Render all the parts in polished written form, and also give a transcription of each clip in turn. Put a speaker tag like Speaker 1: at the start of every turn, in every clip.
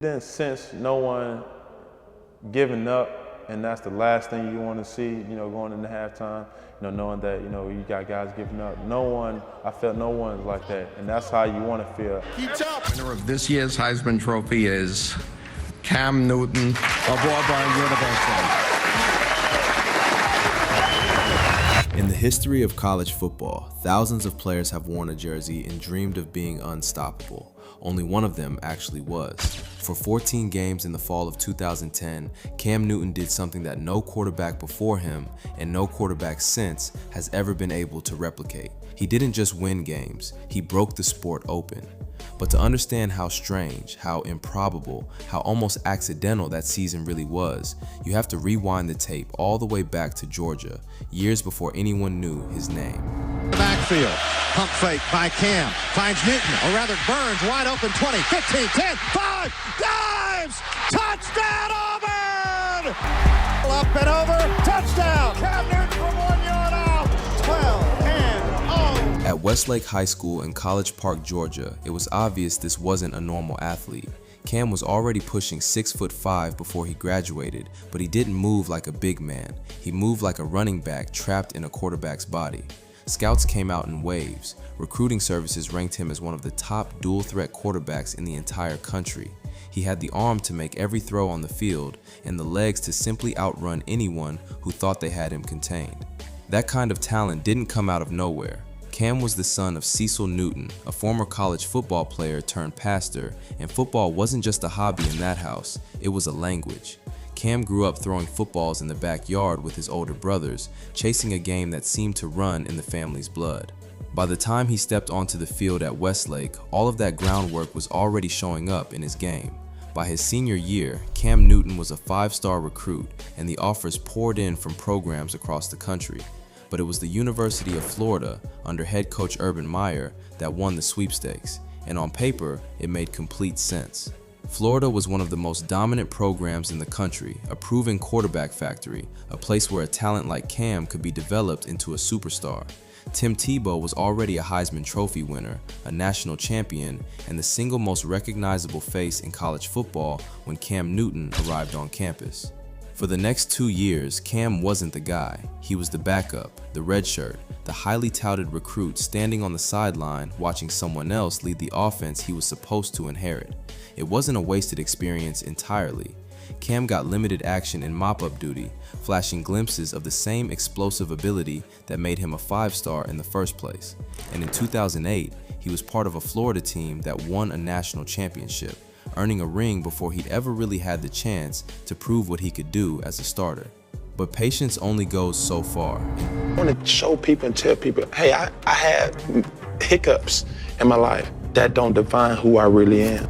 Speaker 1: Then sense no one giving up, and that's the last thing you want to see, going into halftime, knowing that, you got guys giving up. I felt no one like that, and that's how you want to feel.
Speaker 2: Keeps up. Winner of this year's Heisman Trophy is Cam Newton of Auburn University.
Speaker 3: In the history of college football, thousands of players have worn a jersey and dreamed of being unstoppable. Only one of them actually was. For 14 games in the fall of 2010, Cam Newton did something that no quarterback before him and no quarterback since has ever been able to replicate. He didn't just win games, he broke the sport open. But to understand how strange, how improbable, how almost accidental that season really was, you have to rewind the tape all the way back to Georgia, years before anyone knew his name.
Speaker 4: Backfield, pump fake by Cam, finds Newton, or rather Burns, wide open, 20, 15, 10, 5, dives! Touchdown Auburn! Up and over, touchdown! Cam Newton from 1 yard out, 12 and 0.
Speaker 3: At Westlake High School in College Park, Georgia, it was obvious this wasn't a normal athlete. Cam was already pushing 6'5" before he graduated, but he didn't move like a big man. He moved like a running back trapped in a quarterback's body. Scouts came out in waves. Recruiting services ranked him as one of the top dual-threat quarterbacks in the entire country. He had the arm to make every throw on the field and the legs to simply outrun anyone who thought they had him contained. That kind of talent didn't come out of nowhere. Cam was the son of Cecil Newton, a former college football player turned pastor, and football wasn't just a hobby in that house, it was a language. Cam grew up throwing footballs in the backyard with his older brothers, chasing a game that seemed to run in the family's blood. By the time he stepped onto the field at Westlake, all of that groundwork was already showing up in his game. By his senior year, Cam Newton was a 5-star recruit, and the offers poured in from programs across the country. But it was the University of Florida, under head coach Urban Meyer, that won the sweepstakes, and on paper, it made complete sense. Florida was one of the most dominant programs in the country, a proven quarterback factory, a place where a talent like Cam could be developed into a superstar. Tim Tebow was already a Heisman Trophy winner, a national champion, and the single most recognizable face in college football when Cam Newton arrived on campus. For the next 2 years, Cam wasn't the guy. He was the backup, the redshirt, the highly touted recruit standing on the sideline watching someone else lead the offense he was supposed to inherit. It wasn't a wasted experience entirely. Cam got limited action in mop-up duty, flashing glimpses of the same explosive ability that made him a 5-star in the first place. And in 2008, he was part of a Florida team that won a national championship, earning a ring before he'd ever really had the chance to prove what he could do as a starter. But patience only goes so far.
Speaker 5: I want to show people and tell people, hey, I had hiccups in my life. That don't define who I really am.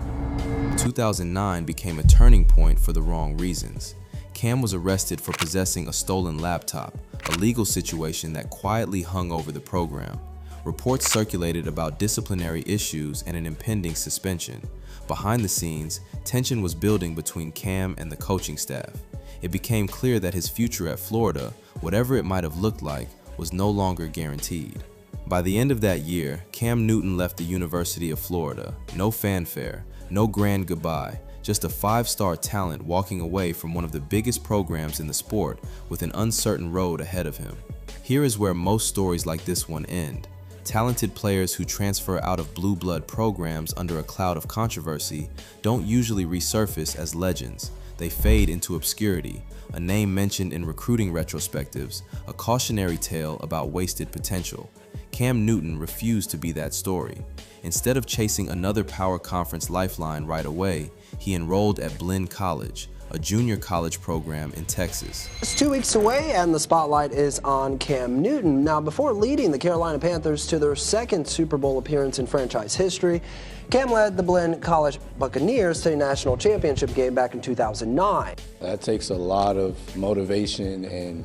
Speaker 3: 2009 became a turning point for the wrong reasons. Cam was arrested for possessing a stolen laptop, a legal situation that quietly hung over the program. Reports circulated about disciplinary issues and an impending suspension. Behind the scenes, tension was building between Cam and the coaching staff. It became clear that his future at Florida, whatever it might have looked like, was no longer guaranteed. By the end of that year, Cam Newton left the University of Florida. No fanfare, no grand goodbye, just a 5-star talent walking away from one of the biggest programs in the sport with an uncertain road ahead of him. Here is where most stories like this one end. Talented players who transfer out of blue blood programs under a cloud of controversy don't usually resurface as legends. They fade into obscurity, a name mentioned in recruiting retrospectives, a cautionary tale about wasted potential. Cam Newton refused to be that story. Instead of chasing another power conference lifeline right away, he enrolled at Blinn College, a junior college program in Texas.
Speaker 6: It's 2 weeks away and the spotlight is on Cam Newton. Now, before leading the Carolina Panthers to their second Super Bowl appearance in franchise history, Cam led the Blinn College Buccaneers to a national championship game back in 2009.
Speaker 7: That takes a lot of motivation and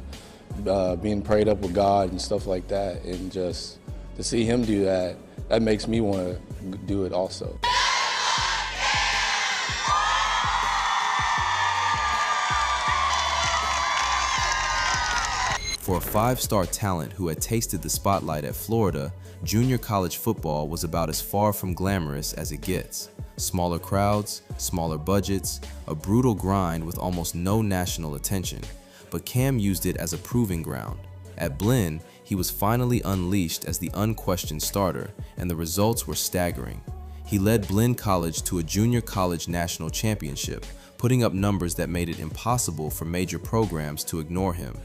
Speaker 7: being prayed up with God and stuff like that, and just to see him do that, that makes me want to do it also.
Speaker 3: For a 5-star talent who had tasted the spotlight at Florida, junior college football was about as far from glamorous as it gets. Smaller crowds, smaller budgets, a brutal grind with almost no national attention. But Cam used it as a proving ground. At Blinn, he was finally unleashed as the unquestioned starter, and the results were staggering. He led Blinn College to a junior college national championship, putting up numbers that made it impossible for major programs to ignore him.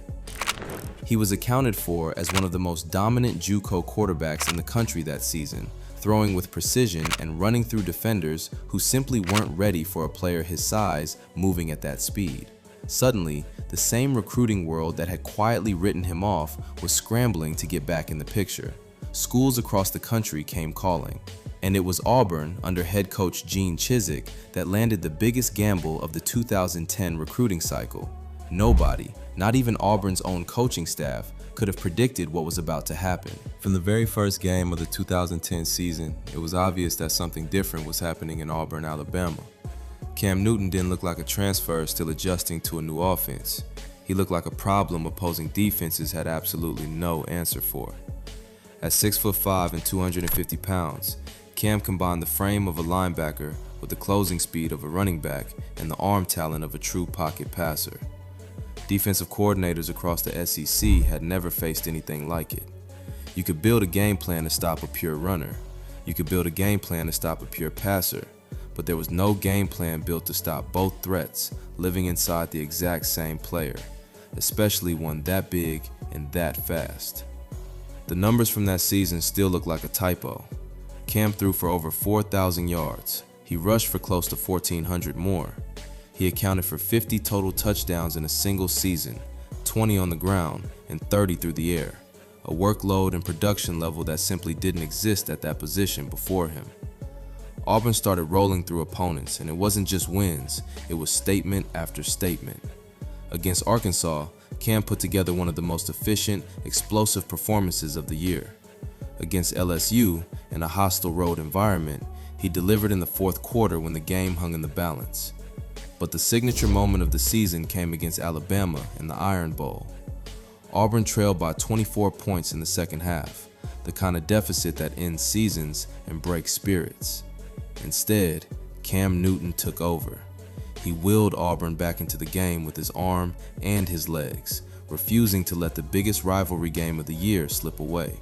Speaker 3: He was accounted for as one of the most dominant JUCO quarterbacks in the country that season, throwing with precision and running through defenders who simply weren't ready for a player his size moving at that speed. Suddenly, the same recruiting world that had quietly written him off was scrambling to get back in the picture. Schools across the country came calling. And it was Auburn, under head coach Gene Chizik, that landed the biggest gamble of the 2010 recruiting cycle. Nobody, not even Auburn's own coaching staff, could have predicted what was about to happen. From the very first game of the 2010 season, it was obvious that something different was happening in Auburn, Alabama. Cam Newton didn't look like a transfer still adjusting to a new offense. He looked like a problem opposing defenses had absolutely no answer for. At 6'5" and 250 pounds, Cam combined the frame of a linebacker with the closing speed of a running back and the arm talent of a true pocket passer. Defensive coordinators across the SEC had never faced anything like it. You could build a game plan to stop a pure runner. You could build a game plan to stop a pure passer, but there was no game plan built to stop both threats living inside the exact same player, especially one that big and that fast. The numbers from that season still look like a typo. Cam threw for over 4,000 yards. He rushed for close to 1,400 more. He accounted for 50 total touchdowns in a single season, 20 on the ground and 30 through the air, a workload and production level that simply didn't exist at that position before him. Auburn started rolling through opponents, and it wasn't just wins, it was statement after statement. Against Arkansas, Cam put together one of the most efficient, explosive performances of the year. Against LSU, in a hostile road environment, he delivered in the fourth quarter when the game hung in the balance. But the signature moment of the season came against Alabama in the Iron Bowl. Auburn trailed by 24 points in the second half, the kind of deficit that ends seasons and breaks spirits. Instead, Cam Newton took over. He willed Auburn back into the game with his arm and his legs, refusing to let the biggest rivalry game of the year slip away.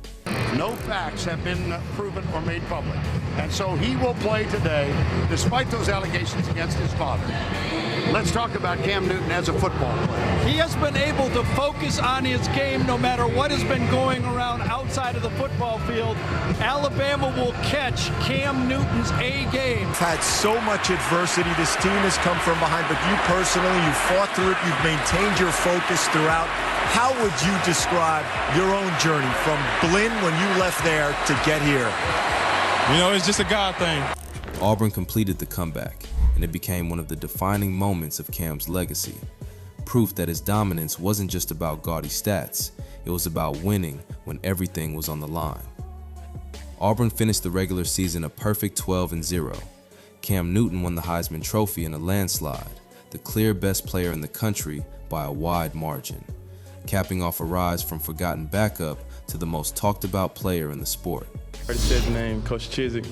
Speaker 4: No facts have been proven or made public, and so he will play today despite those allegations against his father. Let's talk about Cam Newton as a football player.
Speaker 8: He has been able to focus on his game no matter what has been going around outside of the football field. Alabama will catch Cam Newton's A game.
Speaker 9: Had so much adversity. This team has come from behind, but you personally, you fought through it. You've maintained your focus throughout. How would you describe your own journey from Blinn when you left there to get here?
Speaker 10: You know, it's just a God thing.
Speaker 3: Auburn completed the comeback, and it became one of the defining moments of Cam's legacy. Proof that his dominance wasn't just about gaudy stats, it was about winning when everything was on the line. Auburn finished the regular season a perfect 12-0. Cam Newton won the Heisman Trophy in a landslide, the clear best player in the country by a wide margin, capping off a rise from forgotten backup to the most talked about player in the sport.
Speaker 1: Already said the name, Coach Chizik.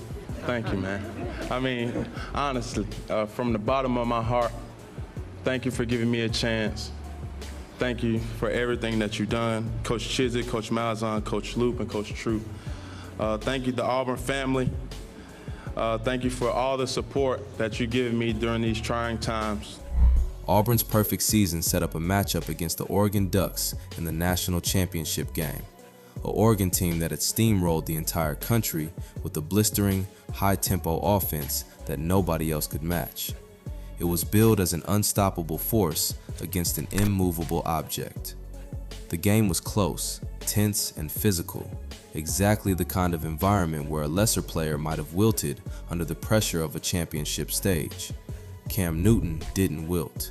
Speaker 1: Thank you, man. I mean, honestly, from the bottom of my heart, thank you for giving me a chance. Thank you for everything that you've done. Coach Chizik, Coach Malzahn, Coach Loop, and Coach Troop. Thank you to the Auburn family. Thank you for all the support that you've given me during these trying times.
Speaker 3: Auburn's perfect season set up a matchup against the Oregon Ducks in the national championship game, an Oregon team that had steamrolled the entire country with a blistering, high-tempo offense that nobody else could match. It was billed as an unstoppable force against an immovable object. The game was close, tense, and physical, exactly the kind of environment where a lesser player might have wilted under the pressure of a championship stage. Cam Newton didn't wilt.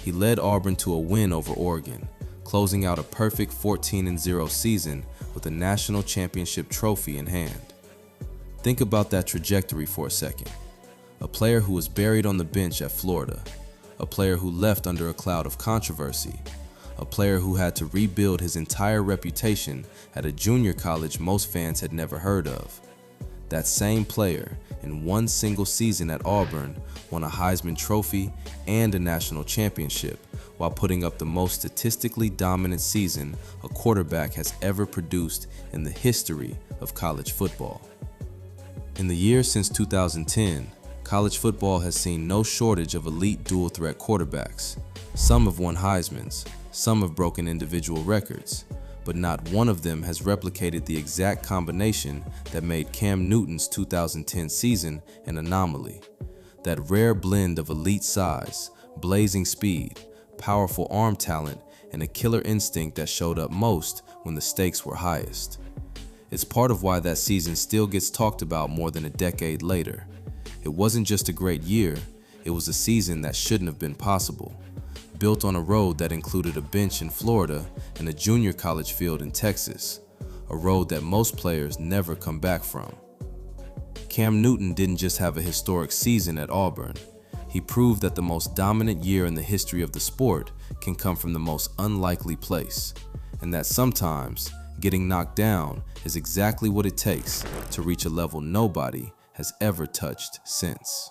Speaker 3: He led Auburn to a win over Oregon, closing out a perfect 14-0 season with a national championship trophy in hand. Think about that trajectory for a second. A player who was buried on the bench at Florida, a player who left under a cloud of controversy, a player who had to rebuild his entire reputation at a junior college most fans had never heard of. That same player, in one single season at Auburn, won a Heisman Trophy and a national championship, while putting up the most statistically dominant season a quarterback has ever produced in the history of college football. In the years since 2010, college football has seen no shortage of elite dual-threat quarterbacks. Some have won Heismans, some have broken individual records, but not one of them has replicated the exact combination that made Cam Newton's 2010 season an anomaly. That rare blend of elite size, blazing speed, powerful arm talent, and a killer instinct that showed up most when the stakes were highest. It's part of why that season still gets talked about more than a decade later. It wasn't just a great year, it was a season that shouldn't have been possible. Built on a road that included a bench in Florida and a junior college field in Texas, a road that most players never come back from. Cam Newton didn't just have a historic season at Auburn. He proved that the most dominant year in the history of the sport can come from the most unlikely place, and that sometimes getting knocked down is exactly what it takes to reach a level nobody has ever touched since.